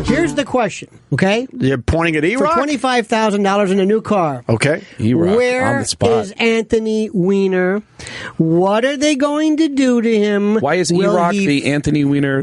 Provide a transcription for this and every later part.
Here's the question, okay? You're pointing at E-Rock? For $25,000 in a new car. Okay. E-Rock Where on the spot. is Anthony Weiner? What are they going to do to him? Why is E-Rock the Anthony Weiner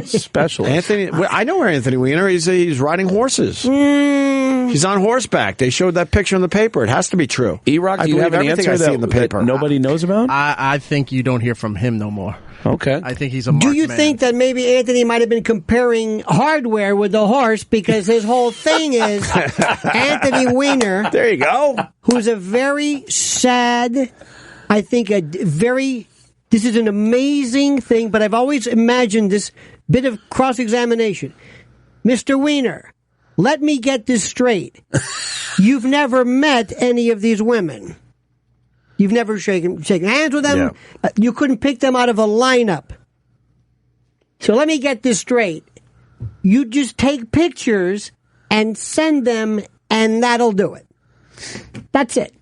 specialist? I know where Anthony Weiner is. He's riding horses. He's on horseback. They showed that picture in the paper. It has to be true. E-Rock, do you have an answer in the paper that nobody knows about? I think you don't hear from him no more. Okay. I think he's a marked Do you man. think that maybe Anthony might have been comparing hardware with the horse because his whole thing is Anthony Weiner, There you go. who's a very sad, I think this is an amazing thing, but I've always imagined this bit of cross-examination. Mr. Weiner, let me get this straight. You've never met any of these women. You've never shaken hands with them. Yeah. You couldn't pick them out of a lineup. So let me get this straight. You just take pictures and send them, and that'll do it. That's it.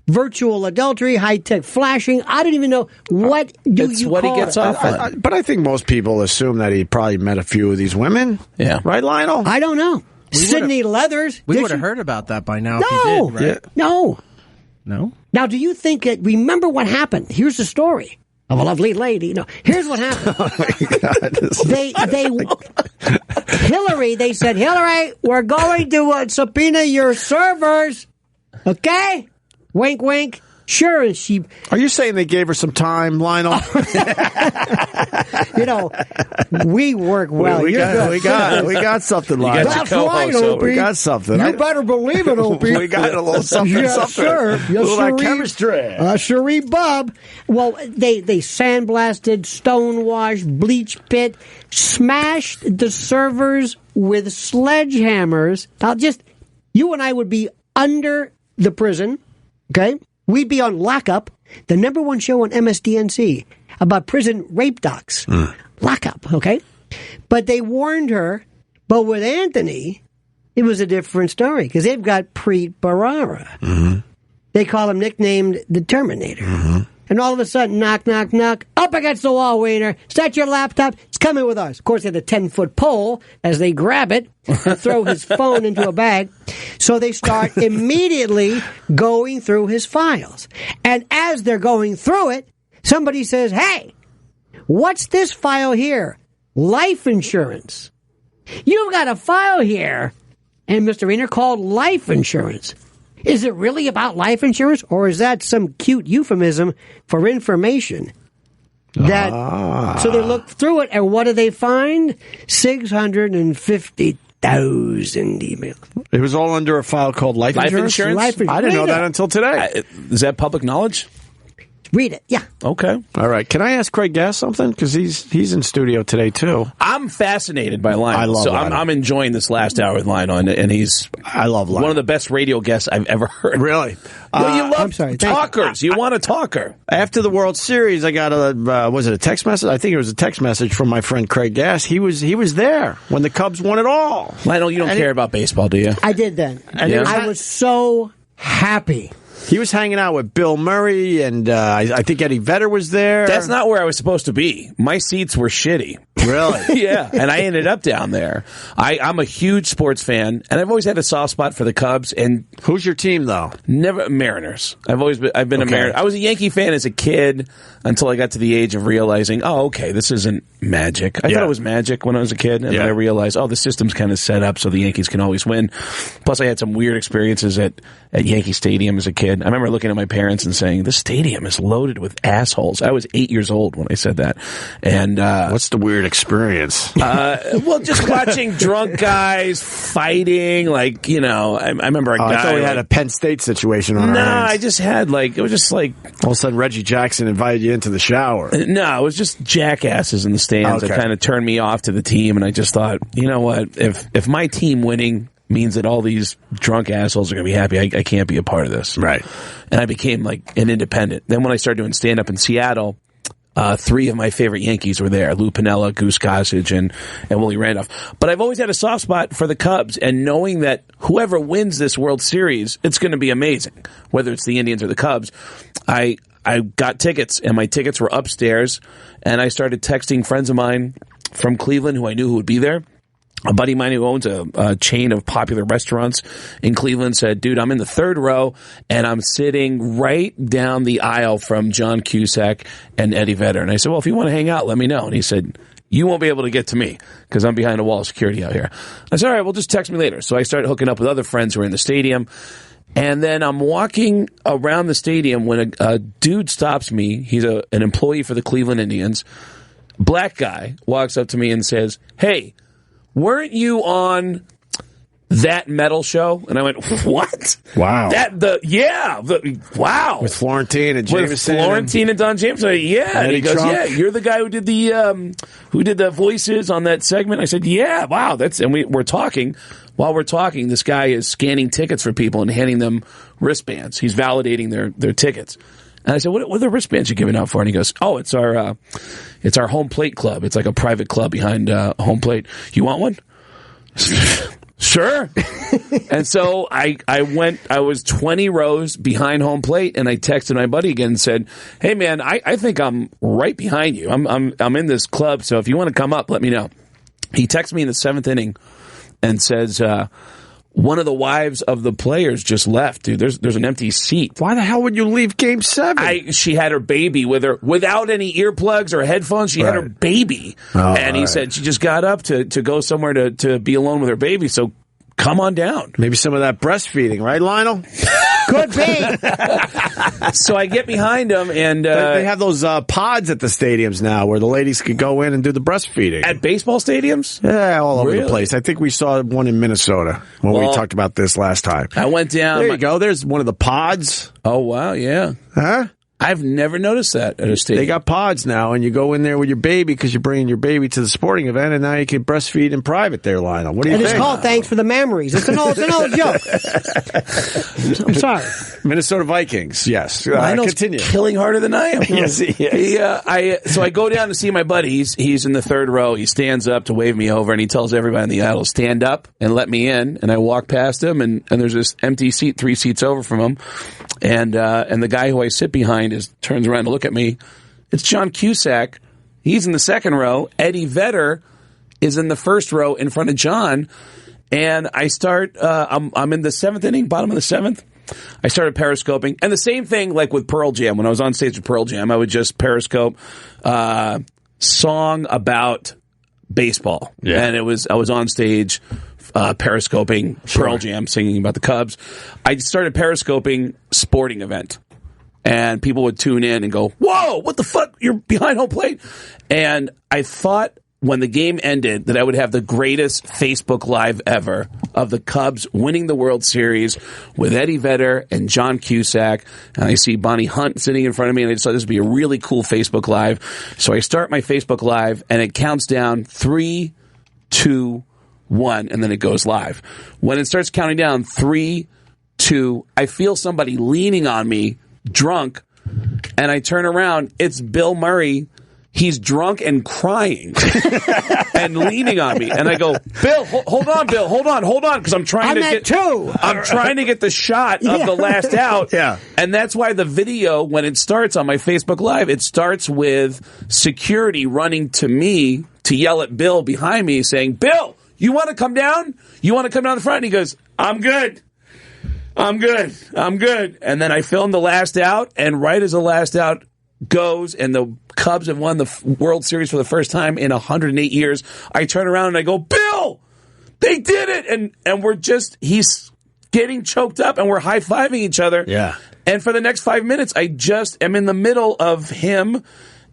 Virtual adultery, high-tech flashing. I don't even know what That's you what call he gets it. off on. But I think most people assume that he probably met a few of these women. Yeah. Right, Lionel? I don't know. Sydney Leathers. We did would have she- heard about that by now No. if he did, right? Yeah. No. No? Now, do you think that? Remember what happened? Here's the story of a lovely lady. No, here's what happened. Oh, my God. Hillary. They said, Hillary, we're going to subpoena your servers. Okay? Wink, wink. Sure, and she. Are you saying they gave her some time, Lionel? We work well. we You're got good. something, got Lionel. your That's co-host right, over. Opie. We got something. You better believe it, Opie. We got a little something, Yes, something. sir. Yes, a little sir. chemistry. Cherie Bob. Well, they sandblasted, stonewashed, bleach pit, smashed the servers with sledgehammers. Now, you and I would be under the prison, okay? We'd be on Lockup, the number one show on MSDNC about prison rape docs. Lockup, okay? But they warned her. But with Anthony, it was a different story because they've got Preet Bharara. Mm-hmm. They call him nicknamed the Terminator. Mm-hmm. And all of a sudden, knock, knock, knock, up against the wall, Weiner. Set your laptop. It's coming with us. Of course, they had a 10-foot pole as they grab it and throw his phone into a bag. So they start immediately going through his files. And as they're going through it, somebody says, hey, what's this file here? Life insurance. You've got a file here. And Mr. Weiner called life insurance. Is it really about life insurance, or is that some cute euphemism for information? So they look through it, and what do they find? 650,000 emails. It was all under a file called life insurance? Life insurance. I didn't know Read that it. until today. Is that public knowledge? Read it, yeah. Okay. All right. Can I ask Craig Gass something? Because he's in studio today, too. I'm fascinated by Lionel. I love Lionel. I'm enjoying this last hour with Lionel, and he's I love Lionel. one of the best radio guests I've ever heard. Really? Well, you I'm love sorry, thank you. talkers. You want a talker. After the World Series, I got was it a text message? I think it was a text message from my friend Craig Gass. He was there when the Cubs won it all. Lionel, you don't care about baseball, do you? I did then. And Yeah. I was so happy. He was hanging out with Bill Murray, and I think Eddie Vedder was there. That's not where I was supposed to be. My seats were shitty. Really? Yeah, and I ended up down there. I'm a huge sports fan, and I've always had a soft spot for the Cubs. And Who's your team, though? never Mariners. I've been a Okay. Mariner. I was a Yankee fan as a kid until I got to the age of realizing, oh, okay, this isn't magic. I Yeah. thought it was magic when I was a kid, and then I realized, oh, the system's kind of set up so the Yankees can always win. Plus, I had some weird experiences at Yankee Stadium as a kid. I remember looking at my parents and saying, this stadium is loaded with assholes. I was 8 years old when I said that. And What's the weird experience? well, just watching drunk guys fighting, like, I remember a guy. I thought we had a Penn State situation on our hands. I just had it was just like, all of a sudden Reggie Jackson invited you into the shower. no, it was just jackasses in the stands that Okay. kind of turned me off to the team, and I just thought, you know what, if my team winning means that all these drunk assholes are going to be happy, I can't be a part of this. Right. And I became like an independent. Then when I started doing stand-up in Seattle, three of my favorite Yankees were there: Lou Piniella, Goose Gossage, and Willie Randolph. But I've always had a soft spot for the Cubs, and knowing that whoever wins this World Series, it's going to be amazing, whether it's the Indians or the Cubs. I got tickets, and my tickets were upstairs, and I started texting friends of mine from Cleveland who I knew who would be there. a buddy of mine who owns a chain of popular restaurants in Cleveland said, dude, I'm in the third row and I'm sitting right down the aisle from John Cusack and Eddie Vedder. And I said, well, if you want to hang out, let me know. And he said, you won't be able to get to me because I'm behind a wall of security out here. I said, all right, well, just text me later. So I started hooking up with other friends who were in the stadium. And then I'm walking around the stadium when a dude stops me. He's an employee for the Cleveland Indians. Black guy walks up to me and says, hey, weren't you on that metal show? And I went, what? Wow. Wow. With Florentine and Jameson. With Florentine and Don Jameson. Yeah. And he goes, Trump. yeah, you're the guy who did the voices on that segment. I said, yeah, wow. And we're talking. While we're talking, this guy is scanning tickets for people and handing them wristbands. He's validating their tickets. And I said, what are the wristbands you're giving out for? And he goes, oh, it's our home plate club. It's like a private club behind home plate. You want one? Sure. And so I was 20 rows behind home plate, and I texted my buddy again and said, hey man, I think I'm right behind you. I'm in this club, so if you want to come up, let me know. He texted me in the 7th inning and says, one of the wives of the players just left, dude. There's an empty seat. Why the hell would you leave Game 7? She had her baby with her without any earplugs or headphones. She had her baby. And he said she just got up to go somewhere to be alone with her baby. So come on down. Maybe some of that breastfeeding, right, Lionel? Could be. So I get behind him, and they have those pods at the stadiums now where the ladies could go in and do the breastfeeding. At baseball stadiums? Yeah, all over Really? the place. I think we saw one in Minnesota when we talked about this last time. I went down. There you go. There's one of the pods. Oh, wow, yeah. Huh? I've never noticed that at a stadium. They got pods now, and you go in there with your baby because you're bringing your baby to the sporting event, and now you can breastfeed in private there, Lionel. What do you And think? it's called Thanks for the Memories. It's an old joke. I'm sorry. Minnesota Vikings, yes. Lionel's Continue. killing harder than I am. Yes, he is. So I go down to see my buddy. He's in the third row. He stands up to wave me over, and he tells everybody in the aisle to stand up and let me in. And I walk past him, and there's this empty seat 3 seats over from him. And the guy who I sit behind turns around to look at me. It's John Cusack. He's in the second row. Eddie Vedder is in the first row in front of John. And I start, I'm in the 7th inning, bottom of the 7th. I started periscoping. And the same thing like with Pearl Jam. When I was on stage with Pearl Jam, I would just periscope song about baseball. Yeah. And I was on stage periscoping Pearl Jam, singing about the Cubs. I started periscoping sporting event. And people would tune in and go, whoa, what the fuck? You're behind home plate? And I thought when the game ended that I would have the greatest Facebook Live ever of the Cubs winning the World Series with Eddie Vedder and John Cusack. And I see Bonnie Hunt sitting in front of me, and I just thought this would be a really cool Facebook Live. So I start my Facebook Live, and it counts down 3, 2, 1, and then it goes live. When it starts counting down 3, 2, I feel somebody leaning on me, drunk, and I turn around. It's Bill Murray. He's drunk and crying and leaning on me. And I go, Bill, hold on, Bill, hold on, because I'm trying to get the shot of the last out. Yeah. And that's why the video, when it starts on my Facebook Live, it starts with security running to me to yell at Bill behind me saying, Bill, you want to come down? You want to come down the front? And he goes, I'm good. I'm good. And then I filmed the last out, and right as the last out goes and the Cubs have won the World Series for the first time in 108 years, I turn around and I go, Bill, they did it. And he's getting choked up, and we're high-fiving each other. Yeah. And for the next 5 minutes, I just am in the middle of him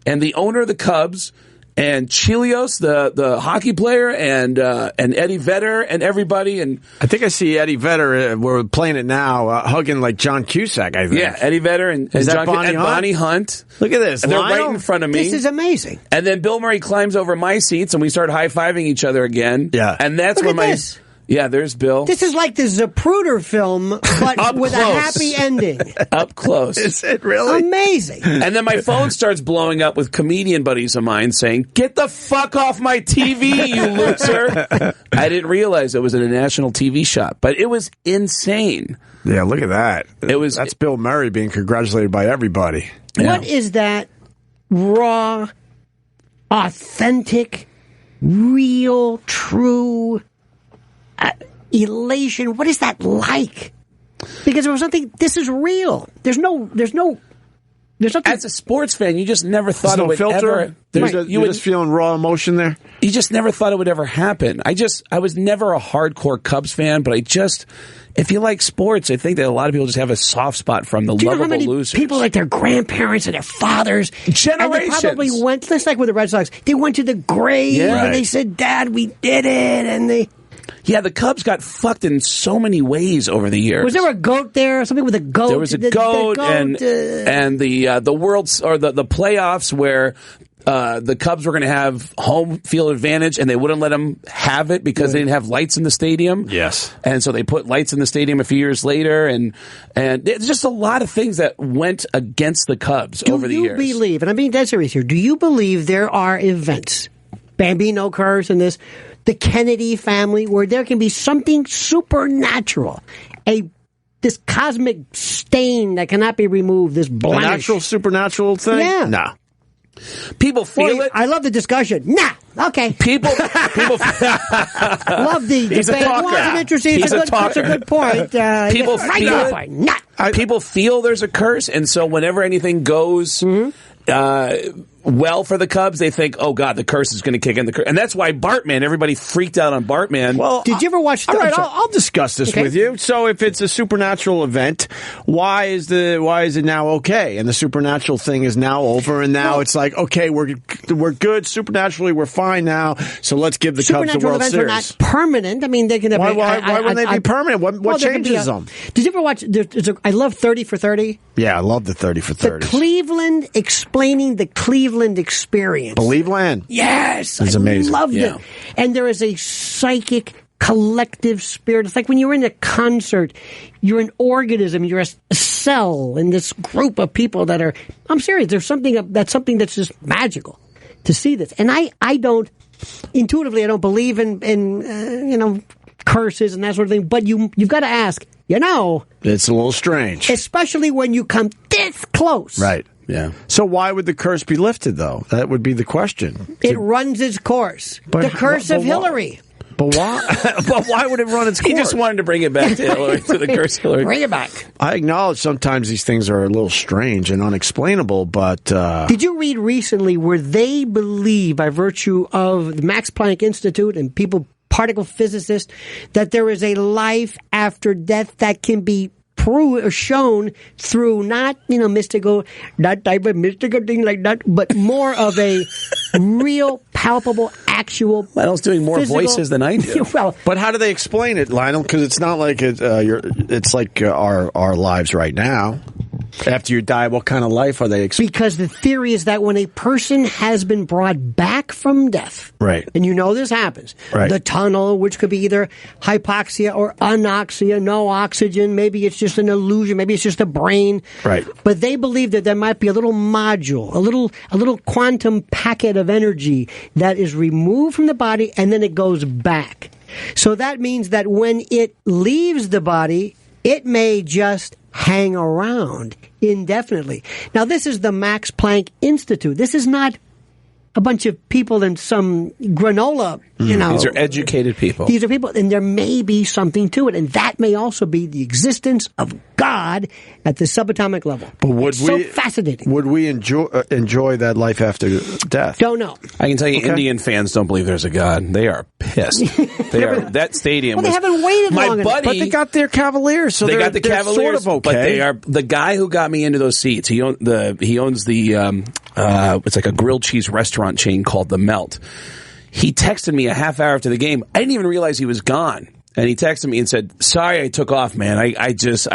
and the owner of the Cubs and Chelios, the hockey player, and Eddie Vedder and everybody. And I think I see Eddie Vedder. We're playing it now, hugging like John Cusack. I think. Yeah, Eddie Vedder and Bonnie Hunt. Look at this. And they're right in front of me. This is amazing. And then Bill Murray climbs over my seats, and we start high fiving each other again. Yeah, and that's Look when at this. Yeah, there's Bill. This is like the Zapruder film, but with close. a happy ending. Up close. Is it really? Amazing. And then my phone starts blowing up with comedian buddies of mine saying, "Get the fuck off my TV, you loser." I didn't realize it was in a national TV shot, but it was insane. Yeah, look at that. That's Bill Murray being congratulated by everybody. What is that raw, authentic real, true elation? What is that like? Because there was something. This is real. There's nothing. As a sports fan, you just never thought it would ever. You're just feeling raw emotion there. You just never thought it would ever happen. I was never a hardcore Cubs fan, but if you like sports, I think that a lot of people just have a soft spot from the Do you know how lovable many losers. people like their grandparents and their fathers, Generations. and they probably went, just like with the Red Sox, they went to the grave Yeah. and they said, "Dad, we did it," and they. Yeah, the Cubs got fucked in so many ways over the years. Was there a goat there? Something with a goat? There was a goat, and the world's or the playoffs where the Cubs were going to have home field advantage, and they wouldn't let them have it because they didn't have lights in the stadium. Yes, and so they put lights in the stadium a few years later, and there's just a lot of things that went against the Cubs over the years. Do you believe? And I'm being dead serious here. Do you believe there are events, Bambino curse and this? The Kennedy family, where there can be something supernatural, this cosmic stain that cannot be removed, this blemish. An actual supernatural thing? Yeah. No. People feel it. I love the discussion. Nah. Okay. People. Love the He's debate. a talker. Well, it's interesting. He's It's a that's talker. a good point. People right feel on it. point. Nah. People feel there's a curse, and so whenever anything goes well for the Cubs, they think, "Oh God, the curse is going to kick in." And that's why Bartman. Everybody freaked out on Bartman. Well, Did you ever watch? All right, I'll discuss this with you. So, if it's a supernatural event, why is it now okay? And the supernatural thing is now over, and now it's like, okay, we're good supernaturally, we're fine now. So let's give the Cubs the Supernatural World events Series. are not permanent. I mean, they can. Why wouldn't they be permanent? What there can be changes them? Did you ever watch? I love 30 for 30. Yeah, I love the 30 for 30. The Cleveland explaining the Cleveland experience. Believe Land. Yes, It's amazing. I loved Yeah. it. And there is a psychic collective spirit. It's like when you're in a concert, you're an organism, you're a cell in this group of people that are. I'm serious. There's something that's just magical to see this. And I don't intuitively I don't believe in curses and that sort of thing. But you've got to ask. It's a little strange. Especially when you come this close. Right. yeah. So why would the curse be lifted, though? That would be the question. It runs its course. The curse of Hillary. But why? But why would it run its course? He just wanted to bring it back to Hillary, to the curse of Hillary. Bring it back. I acknowledge sometimes these things are a little strange and unexplainable, but... Did you read recently where they believe, by virtue of the Max Planck Institute and particle physicists, that there is a life after death that can be proved or shown through not mystical, that type of mystical thing like that, but more of a real, palpable, actual. Lionel's doing more physical, voices than I do. Well, But how do they explain it, Lionel? Because it's not like it's like our lives right now. After you die, what kind of life are they explaining? because the theory is that when a person has been brought back from death, Right. and this happens, Right. the tunnel, which could be either hypoxia or anoxia, no oxygen, maybe it's just an illusion, maybe it's just a brain. Right. But they believe that there might be a little module, a little quantum packet of energy that is removed from the body and then it goes back. So that means that when it leaves the body, it may just hang around indefinitely. Now, this is the Max Planck Institute. This is not a bunch of people in some granola, These are educated people. These are people, and there may be something to it, and that may also be the existence of God at the subatomic level. But would so we fascinating? Would we enjoy that life after death? Don't know. I can tell you, Indian fans don't believe there's a God. They are pissed. They are. That stadium. Well, they haven't waited my long enough. buddy, But they got their Cavaliers, so they they're, got the they're Cavaliers, sort of okay. but they are the guy who got me into those seats. He owns the it's like a grilled cheese restaurant chain called The Melt. He texted me a half hour after the game. I didn't even realize he was gone. And he texted me and said, "Sorry, I took off, man. I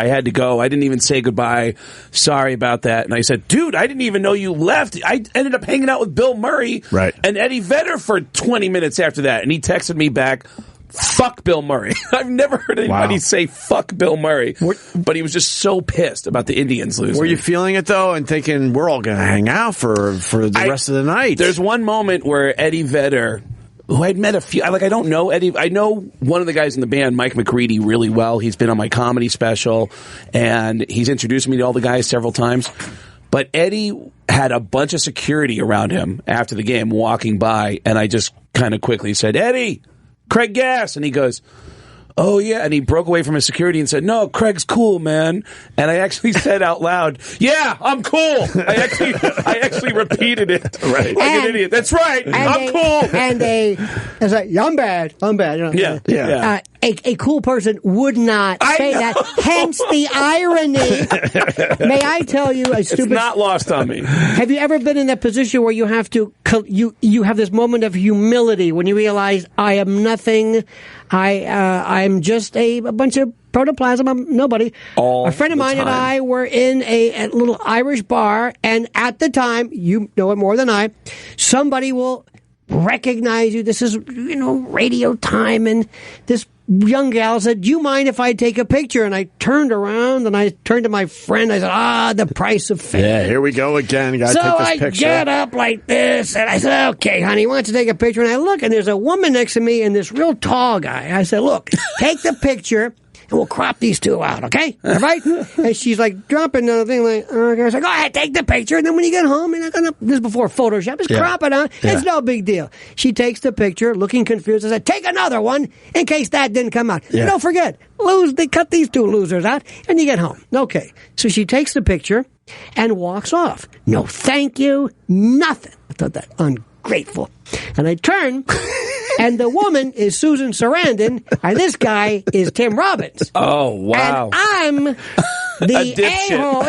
had to go. I didn't even say goodbye. Sorry about that." And I said, "Dude, I didn't even know you left. I ended up hanging out with Bill Murray and Eddie Vedder for 20 minutes after that." And he texted me back, "Fuck Bill Murray." I've never heard anybody say "fuck Bill Murray," but he was just so pissed about the Indians losing. Were you feeling it though, and thinking we're all going to hang out for the rest of the night? There's one moment where Eddie Vedder, who I'd met a few, I don't know Eddie. I know one of the guys in the band, Mike McCready, really well. He's been on my comedy special, and he's introduced me to all the guys several times. But Eddie had a bunch of security around him after the game walking by, and I just kind of quickly. He said, Eddie, Craig Gass. And he goes, oh, yeah. And he broke away from his security and said, no, Craig's cool, man. And I actually said out loud, yeah, I'm cool. I actually repeated it like an idiot. That's right. I'm cool. And it's like, I'm bad. You know? Yeah. A cool person would not say that. Hence the irony. May I tell you a stupid... It's not lost on me. Have you ever been in that position where you have to... You have this moment of humility when you realize, I am nothing... I'm just a bunch of protoplasm. I'm nobody. A friend of mine and I were in a little Irish bar, and at the time, you know it more than I, somebody will recognize you. This is, radio time, and this young gal said, do you mind if I take a picture? And I turned around, and I turned to my friend. I said, the price of fame. Yeah, here we go again. You gotta so take this I picture. get up like this, and I said, okay, honey, why don't you take a picture? And I look, and there's a woman next to me and this real tall guy. I said, look, take the picture, and we'll crop these two out, okay? All right? And she's like dropping another thing, like, okay. I was like, go ahead, take the picture, and then when you get home, you're not gonna, this is before Photoshop, just crop it out. It's no big deal. She takes the picture, looking confused. I said, take another one in case that didn't come out. Yeah. Don't forget, they cut these two losers out, and you get home. Okay. So she takes the picture and walks off. No thank you, nothing. I thought that ungrateful. And I turn, and the woman is Susan Sarandon, and this guy is Tim Robbins. Oh, wow. And I'm the a-hole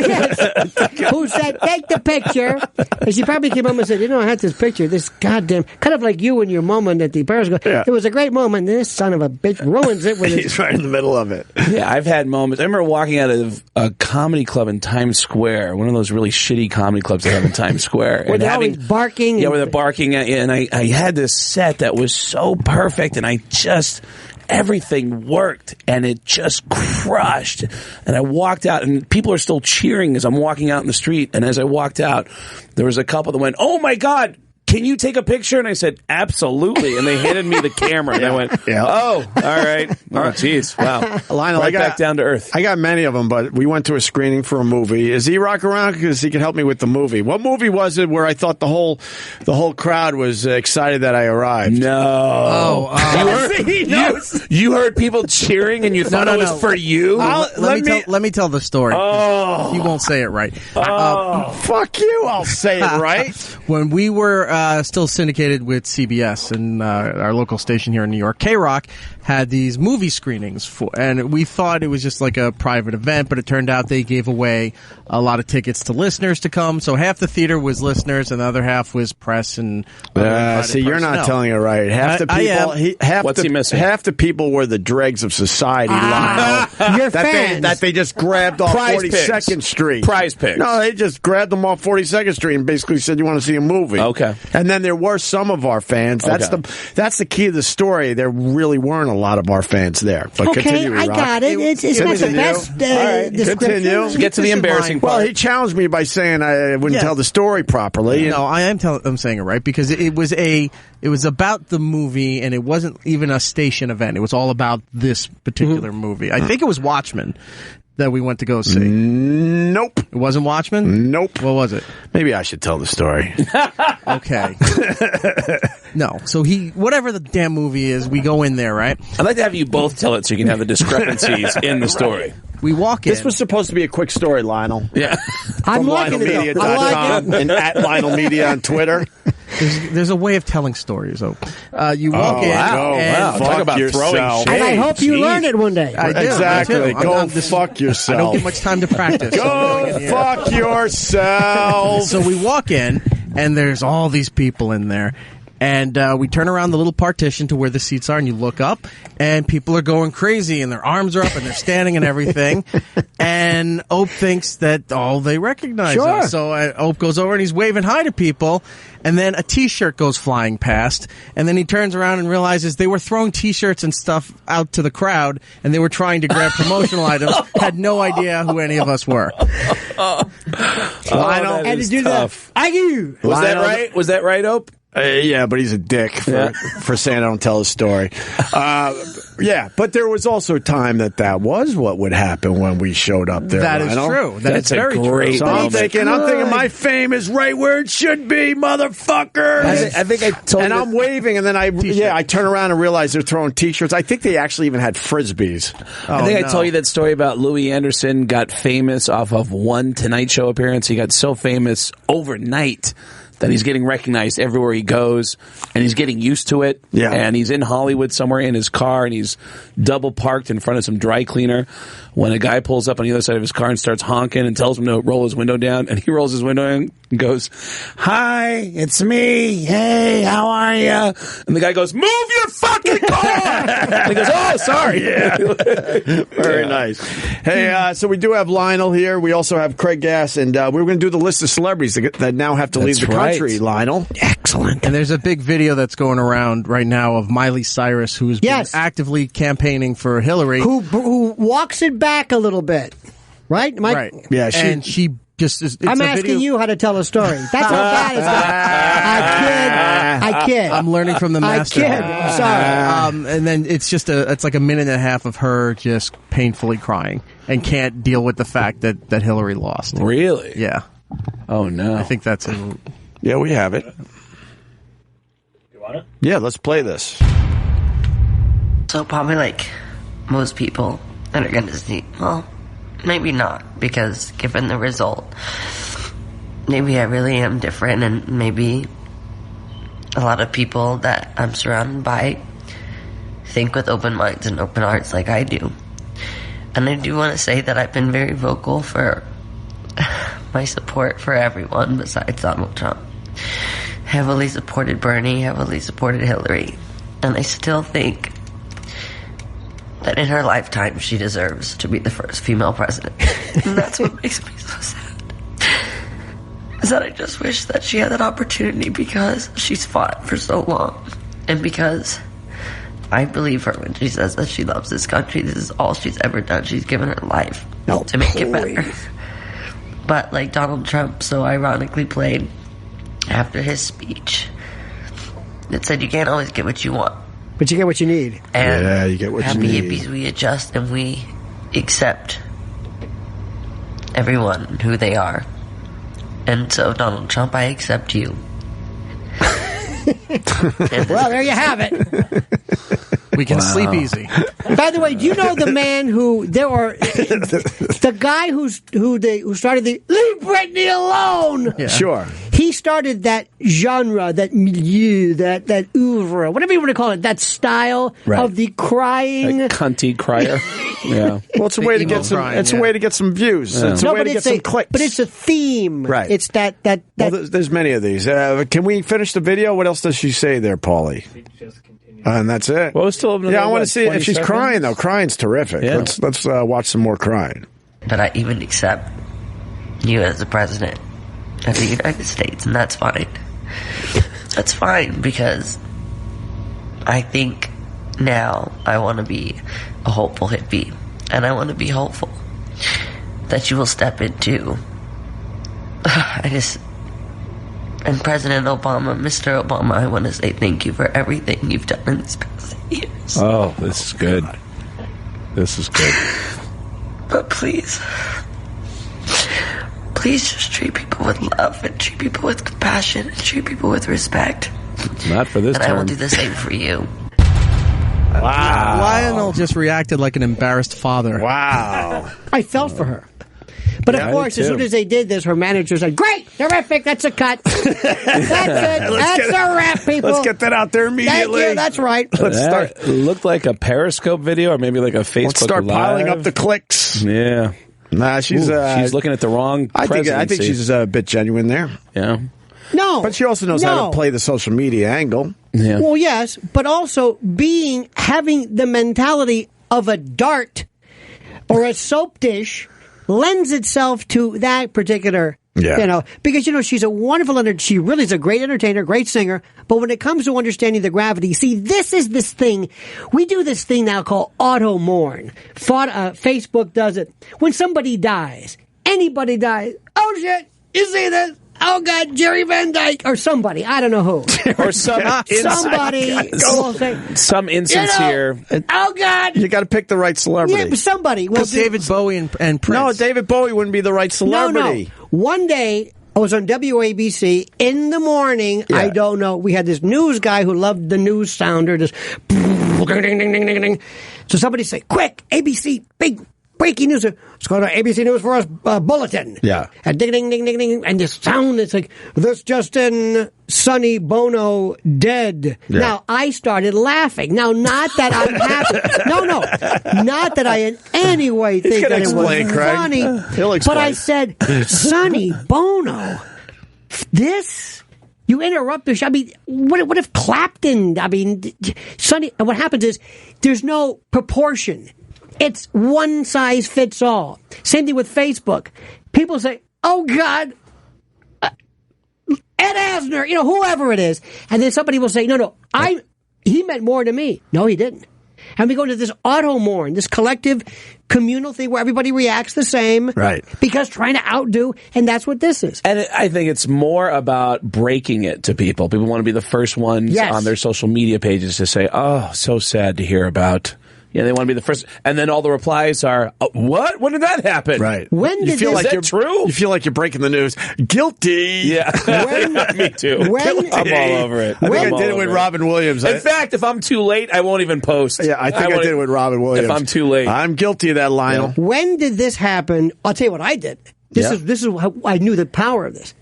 who said, take the picture. And she probably came home and said, I had this picture, this goddamn, kind of like you and your moment at the Paris. It was a great moment. This son of a bitch ruins it with He's right in the middle of it. Yeah, I've had moments. I remember walking out of a comedy club in Times Square, one of those really shitty comedy clubs they have in Times Square. Where they're always barking. Yeah, where they're barking. And I had this set that was so perfect, and everything worked, and it just crushed. And I walked out, and people are still cheering as I'm walking out in the street. And as I walked out, there was a couple that went, oh, my God, can you take a picture? And I said, absolutely. And they handed me the camera. And I went, oh, all right. Oh, jeez. Wow. Lionel, right back down to earth. I got many of them, but we went to a screening for a movie. Is E-Rock around? Because he can help me with the movie. What movie was it where I thought the whole crowd was excited that I arrived? No. You heard people cheering and you thought it was for you? Let me tell the story. Oh. You won't say it right. Fuck you. I'll say it right. When we were still syndicated with CBS and our local station here in New York, K-Rock had these movie screenings and we thought it was just like a private event, but it turned out they gave away a lot of tickets to listeners to come. So half the theater was listeners and the other half was press and see, you're not telling it right. Half the people, half the people were the dregs of society. Your fans. That they just grabbed off 42nd Street. Prize pigs. No, they just grabbed them off 42nd Street and basically said, you want to see a movie. Okay. And then there were some of our fans. That's the key of the story. There really weren't a lot of our fans there. But continue, I got it. It's not the best description. Continue. Get to the embarrassing part. Well, he challenged me by saying I wouldn't tell the story properly. No, I'm saying it right because it was about the movie and it wasn't even a station event. It was all about this particular movie. I think it was Watchmen that we went to go see. Nope. It wasn't Watchmen? Nope. What was it? Maybe I should tell the story. Okay. No. So whatever the damn movie is, we go in there, right? I'd like to have you both tell it so you can have the discrepancies in the story. We walk in. This was supposed to be a quick story, Lionel. Yeah. I'm liking it. LionelMedia.com and at Lionel Media on Twitter. There's a way of telling stories. So you walk in. Wow. Talk about throwing shade. And I hope you learn it one day. I do. Exactly. Go fuck yourself. I don't get much time to practice. Go fuck yourself. So we walk in, and there's all these people in there. And we turn around the little partition to where the seats are, and you look up, and people are going crazy, and their arms are up, and they're standing and everything. And Ope thinks that they recognize us. So Ope goes over, and he's waving hi to people, and then a T-shirt goes flying past, and then he turns around and realizes they were throwing T-shirts and stuff out to the crowd, and they were trying to grab promotional items, had no idea who any of us were. Lionel, and to do tough. Was that right? Was that right, Ope? Yeah, but he's a dick for saying I don't tell his story. Yeah, but there was also a time that was what would happen when we showed up there. That is true. That's very true. So I'm thinking my fame is right where it should be, motherfuckers. I think I told and I'm waving, and then I turn around and realize they're throwing T-shirts. I think they actually even had Frisbees. I think I told you that story about Louis Anderson got famous off of one Tonight Show appearance. He got so famous overnight that he's getting recognized everywhere he goes, and he's getting used to it. Yeah. And he's in Hollywood somewhere in his car, and he's double parked in front of some dry cleaner when a guy pulls up on the other side of his car and starts honking and tells him to roll his window down, and he rolls his window down and goes, "Hi, it's me. Hey, how are you?" And the guy goes, "Move your fucking car!" And he goes, "Oh, sorry." Yeah. Very nice. Hey, so we do have Lionel here. We also have Craig Gass, and we're going to do the list of celebrities that now have to leave the country, Lionel. Excellent. And there's a big video that's going around right now of Miley Cyrus, who's been actively campaigning for Hillary. Who walks it back a little bit, right? Right. Yeah, she just is. I'm asking you how to tell a story. That's how bad it's I kid. I'm learning from the master. I kid. I'm sorry. And then it's like a minute and a half of her just painfully crying and can't deal with the fact that Hillary lost. Really? Yeah. Oh, no. I think that's it. Yeah, we have it. You want it? Yeah, let's play this. So probably like most people that are going to see, well, maybe not, because given the result, maybe I really am different, and maybe a lot of people that I'm surrounded by think with open minds and open hearts like I do. And I do want to say that I've been very vocal for my support for everyone besides Donald Trump. Heavily supported Bernie, heavily supported Hillary. And I still think that in her lifetime she deserves to be the first female president. And that's what makes me so sad. Is that I just wish that she had that opportunity because she's fought for so long. And because I believe her when she says that she loves this country. This is all she's ever done. She's given her life to make it better. But like Donald Trump so ironically played after his speech, it said you can't always get what you want, but you get what you need. And yeah, you get what you need. Happy hippies, we adjust and we accept everyone who they are. And so Donald Trump, I accept you. Well, there you have it. We can sleep easy. By the way, do you know the man the guy who started the "Leave Britney Alone"? Yeah. Sure. He started that genre, that milieu, that oeuvre, whatever you want to call it, that style of the crying, Like cunty crier. Yeah. Well, it's a way to get some. It's a way to get some views. Yeah. It's a way to get some clicks. But it's a theme, right? It's that. Well, there's many of these. Can we finish the video? What else does she say there, Paulie? And that's it. Well, still another, I want to see if she's 20 crying seconds? though. Crying's terrific. Yeah. Let's watch some more crying. That I even accept you as the president of the United States, and that's fine. That's fine, because I think now I want to be a hopeful hippie, and I want to be hopeful that you will step into and President Obama, Mr. Obama, I want to say thank you for everything you've done in these past years. Oh, this is good. This is good. But please just treat people with love and treat people with compassion and treat people with respect. Not for this And term. I will do the same for you. Wow. Lionel just reacted like an embarrassed father. Wow. I felt for her. But of course, as soon as they did this, her manager said, "Great, terrific, that's a cut. That's it. That's a wrap, people. Let's get that out there immediately. Thank you, that's right." Let's start. It looked like a Periscope video or maybe like a Facebook Let's start Live. piling up the clicks. Yeah. Nah, she's looking at the wrong I think presidency. she's a bit genuine there. Yeah. No. But she also knows how to play the social media angle. Yeah. Well, yes, but also having the mentality of a dart or a soap dish lends itself to that particular, because, she's a wonderful, she really is a great entertainer, great singer, but when it comes to understanding the gravity, see, this thing, we do this thing now called auto mourn. Facebook does it. When somebody dies, anybody dies, oh shit, you see this? oh God, Jerry Van Dyke or somebody. I don't know who. Or somebody will say, some insincere. Oh God, You got to pick the right celebrity. yeah, but somebody. Well, David Bowie and Prince. No, David Bowie wouldn't be the right celebrity. No. One day, I was on WABC in the morning. Yeah. I don't know. We had this news guy who loved the news sounder. This ding, ding, ding, ding, ding, ding. So somebody say, quick, ABC, big breaking news. Let's go to ABC News for us bulletin. Yeah. And ding, ding, ding, ding, ding. And this sound, it's like, this just in, Sonny Bono dead. Yeah. Now, I started laughing. Now, not that I'm happy. No. Not that I in any way think gonna that it explain, was Craig. funny. He'll explain. But I said, Sonny Bono, this... You interrupt the show. I mean, what if Clapton? I mean, Sonny. What happens is there's no proportion. It's one size fits all. Same thing with Facebook. People say, "Oh God, Ed Asner," whoever it is, and then somebody will say, "No, he meant more to me." No, he didn't. And we go into this auto-mourn, this collective communal thing where everybody reacts the same. Right. Because trying to outdo, and that's what this is. And I think it's more about breaking it to people. People want to be the first ones on their social media pages to say, oh, so sad to hear about. Yeah, they want to be the first. And then all the replies are, what? When did that happen? Right. When did feel this... like Is that true? You feel like you're breaking the news. Guilty. Yeah. Me too. I'm all over it. I think I did it with Robin Williams. In fact, if I'm too late, I won't even post. Yeah, I think I did it with Robin Williams. If I'm too late. I'm guilty of that, Lionel. When did this happen? I'll tell you what I did. This is how I knew the power of this.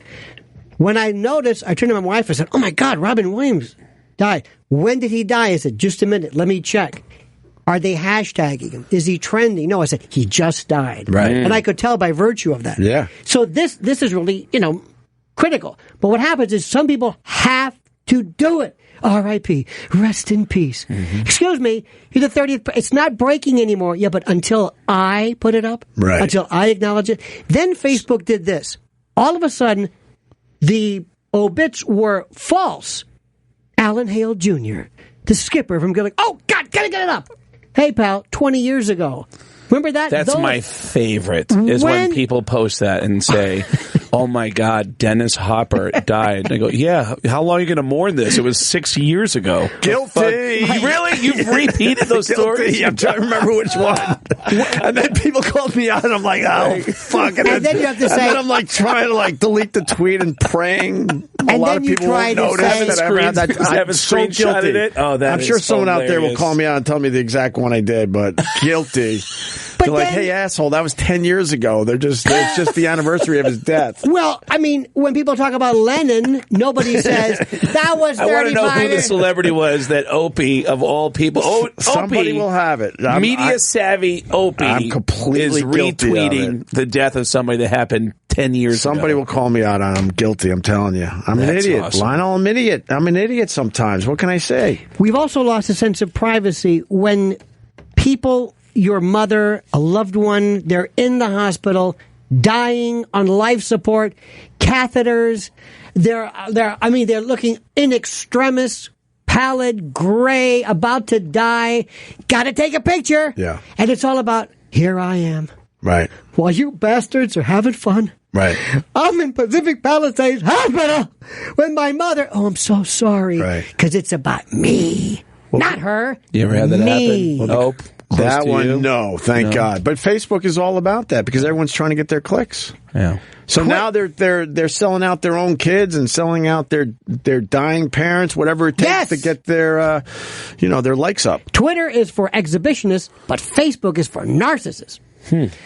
When I noticed, I turned to my wife and said, "Oh my God, Robin Williams died. When did he die?" I said, "Just a minute. Let me check. Are they hashtagging him? Is he trending?" No, I said, he just died. Right. And I could tell by virtue of that. Yeah. So this is really, critical. But what happens is some people have to do it. R.I.P. Rest in peace. Mm-hmm. Excuse me, you're the 30th. It's not breaking anymore. Yeah, but until I put it up, right. Until I acknowledge it. Then Facebook did this. All of a sudden, the obits were false. Alan Hale Jr., the skipper from going, oh, God, gotta get it up. Hey, pal, 20 years ago. Remember that? That's my favorite, is when people post that and say, oh, my God, Dennis Hopper died. And I go, yeah, how long are you going to mourn this? It was 6 years ago. Guilty. Really? You've repeated those stories? I'm trying to remember which one. And then people called me out, and I'm like, oh, fuck. And then you have to say... And then I'm like trying to delete the tweet and praying. A lot of people won't notice that I have that. I'm so guilty. It? Oh, I'm sure someone out there will call me out and tell me the exact one I did, but guilty. They're like, hey, asshole, that was 10 years ago. It's just the anniversary of his death. Well, I mean, when people talk about Lennon, nobody says, that was 35 I want to know who the celebrity was that Opie, of all people. Somebody will have it. Media-savvy Opie I'm completely is retweeting the death of somebody that happened 10 years ago. Somebody will call me out on it. I'm guilty, I'm telling you. I'm an idiot. Awesome. Lionel, I'm an idiot. I'm an idiot sometimes. What can I say? We've also lost a sense of privacy when people... Your mother, a loved one, they're in the hospital, dying on life support, catheters. They're looking in extremis, pallid, gray, about to die. Got to take a picture. Yeah. And it's all about, here I am. Right. While you bastards are having fun. Right. I'm in Pacific Palisades Hospital with my mother. Oh, I'm so sorry. Right. Because it's about me, not her. You ever had that me. happen? Nope. That one, no, thank God. But Facebook is all about that because everyone's trying to get their clicks. Yeah. So now they're selling out their own kids and selling out their dying parents, whatever it takes to get their their likes up. Twitter is for exhibitionists, but Facebook is for narcissists.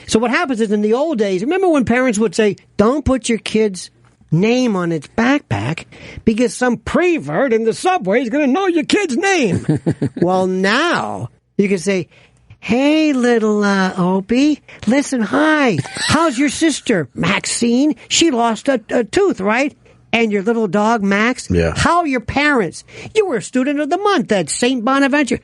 So what happens is in the old days, remember when parents would say, "Don't put your kid's name on its backpack because some prevert in the subway is going to know your kid's name." Well, now you can say, "Hey, little Opie, listen, hi. How's your sister, Maxine? She lost a tooth, right? And your little dog, Max? Yeah. How are your parents? You were a student of the month at St. Bonaventure.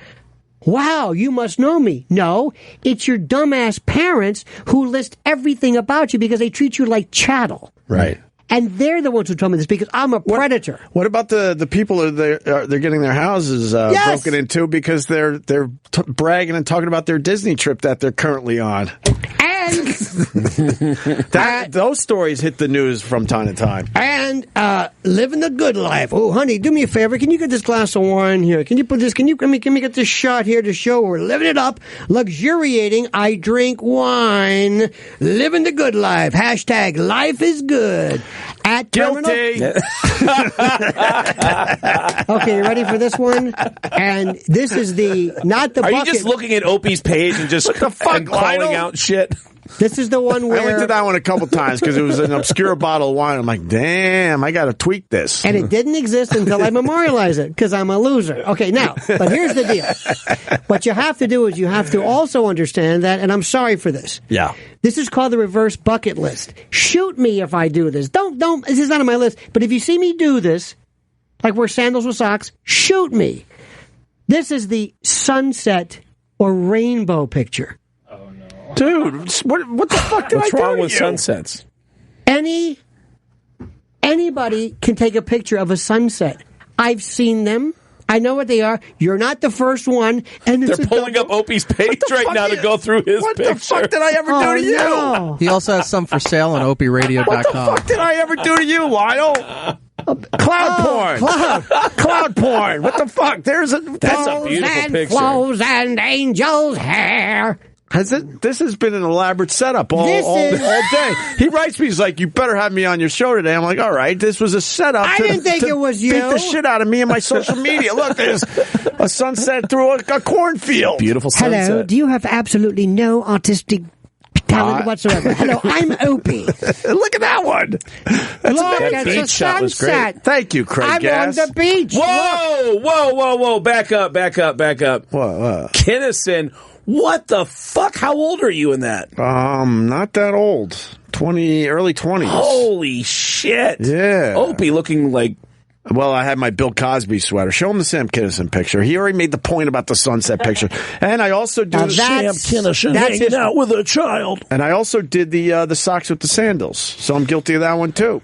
Wow, you must know me." No, it's your dumbass parents who list everything about you because they treat you like chattel. Right. And they're the ones who told me this because I'm a predator. What about the people that they're getting their houses broken into because they're bragging and talking about their Disney trip that they're currently on? Those stories hit the news from time to time. And living the good life. Oh, honey, do me a favor. Can you get this glass of wine here? Can you put this? Can me get this shot here to show we're living it up, luxuriating? I drink wine, living the good life. Hashtag life is good. At Guilty. Okay, you ready for this one? And this is not the Are bucket. you just looking at Opie's page and just calling Lionel? out shit? This is the one where I went to that one a couple times because it was an obscure bottle of wine. I'm like, damn, I got to tweak this. And it didn't exist until I memorialized it because I'm a loser. Okay, now, but here's the deal. What you have to do is you have to also understand that, and I'm sorry for this. Yeah. This is called the reverse bucket list. Shoot me if I do this. Don't, this is not on my list. But if you see me do this, like wear sandals with socks, shoot me. This is the sunset or rainbow picture. Dude, what the fuck did What's I do wrong to with you? sunsets? Anybody can take a picture of a sunset. I've seen them. I know what they are. You're not the first one. And They're pulling up Opie's page right now to go through his What picture. the fuck did I ever do to you? No. He also has some for sale on opieradio.com. What the fuck did I ever do to you, Lionel? Cloud porn. Cloud porn. What the fuck? That's a beautiful and picture. flows and angels' hair. This has been an elaborate setup all This is- day. He writes me, he's like, you better have me on your show today. I'm like, all right, this was a setup. I didn't think it was you. Beat the shit out of me and my social media. Look, there's a sunset through a cornfield. Beautiful sunset. Hello, do you have absolutely no artistic talent whatsoever? Hello, I'm Opie. Look at that one. Look, that it's a beach shot was great. sunset. Thank you, Craig I'm Gass. on the beach. Whoa. Back up. What? Kinnison, what the fuck? How old are you in that? Not that old. Early 20s. Holy shit. Yeah. Opie looking like... Well, I had my Bill Cosby sweater. Show him the Sam Kinison picture. He already made the point about the sunset picture. And I also do the Kinison hanging out with a child. And I also did the socks with the sandals. So I'm guilty of that one too.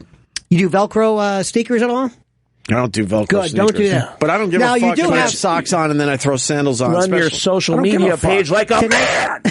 You do Velcro sneakers at all? I don't do Velcro Good, sneakers. don't do that. But I don't give Now, a you fuck do if I have have- socks on and then I throw sandals on. Run your special. social I don't give media a fuck. page like a man.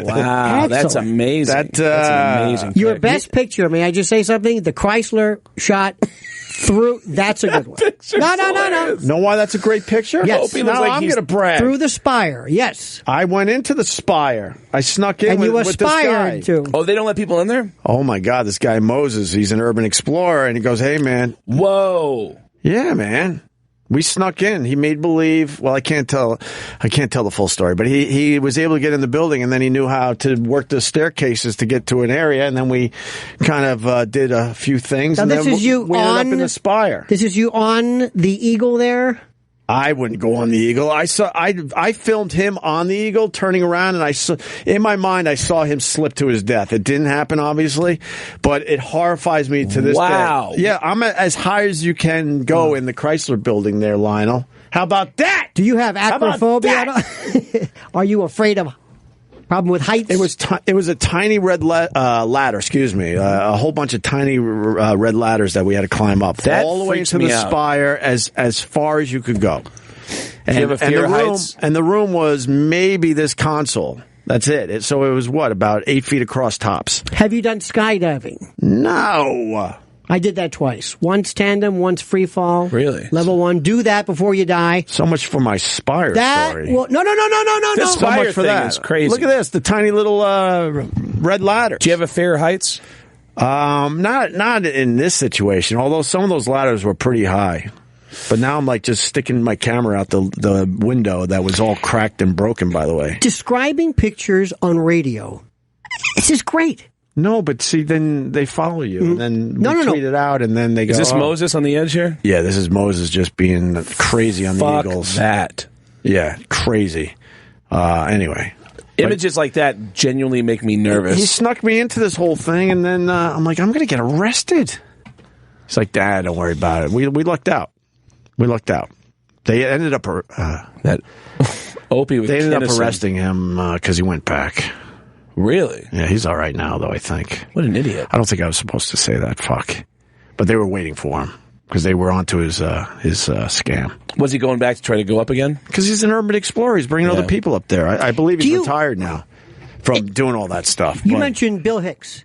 Wow, that's amazing. That's an amazing. Your pic. best picture, may I just say something? The Chrysler shot through, that's a good one. No. Know why that's a great picture? Yes. Opie looks Now like I'm he's going to brag. Through the spire, yes. I went into the Spire. I snuck in And you with this guy. aspired to. Oh, they don't let people in there? Oh my God, this guy Moses, he's an urban explorer, and he goes, "Hey man, Whoa. yeah man, we snuck in." He made believe. Well, I can't tell the full story, but he was able to get in the building, and then he knew how to work the staircases to get to an area, and then we kind of did a few things. Now, and this then is you we ended up on in the Spire. This is you on the Eagle there? I wouldn't go on the Eagle. I filmed him on the Eagle turning around, and in my mind I saw him slip to his death. It didn't happen, obviously, but it horrifies me to this Wow. day. Yeah, I'm as high as you can go in the Chrysler building there, Lionel. How about that? Do you have about acrophobia? Are you afraid of problem with heights? It was a tiny red ladder. Excuse me, a whole bunch of tiny red ladders that we had to climb up That all the way freaks to me the out. Spire as far as you could go. And, you have a fear the of room, heights? and the room was maybe this console. That's it. So it was about 8 feet across tops. Have you done skydiving? No. I did that twice. Once tandem, once free fall. Really? Level 1. Do that before you die. So much for my Spire story. Well, no. This So Spire much for thing that. is crazy. Look at this, the tiny little red ladder. Do you have a fear of heights? Not in this situation. Although some of those ladders were pretty high. But now I'm like just sticking my camera out the window that was all cracked and broken, by the way. Describing pictures on radio. This is great. No, but see, then they follow you, and then we tweet it out, and then they go, Is this "Oh." Moses on the edge here? Yeah, this is Moses just being crazy on the Fuck Eagles. that. Yeah, crazy. Anyway. Images like that genuinely make me nervous. He snuck me into this whole thing, and then I'm like, I'm going to get arrested. He's like, Dad, don't worry about it. We lucked out. They ended up that Opie with they ended up Kinnison. arresting him because he went back. Really? Yeah, he's all right now, though, I think. What an idiot. I don't think I was supposed to say that. Fuck. But they were waiting for him. because they were onto his scam. Was he going back to try to go up again? Because he's an urban explorer. He's bringing other people up there. I believe he's Do you- retired now from doing all that stuff. You but- mentioned Bill Hicks.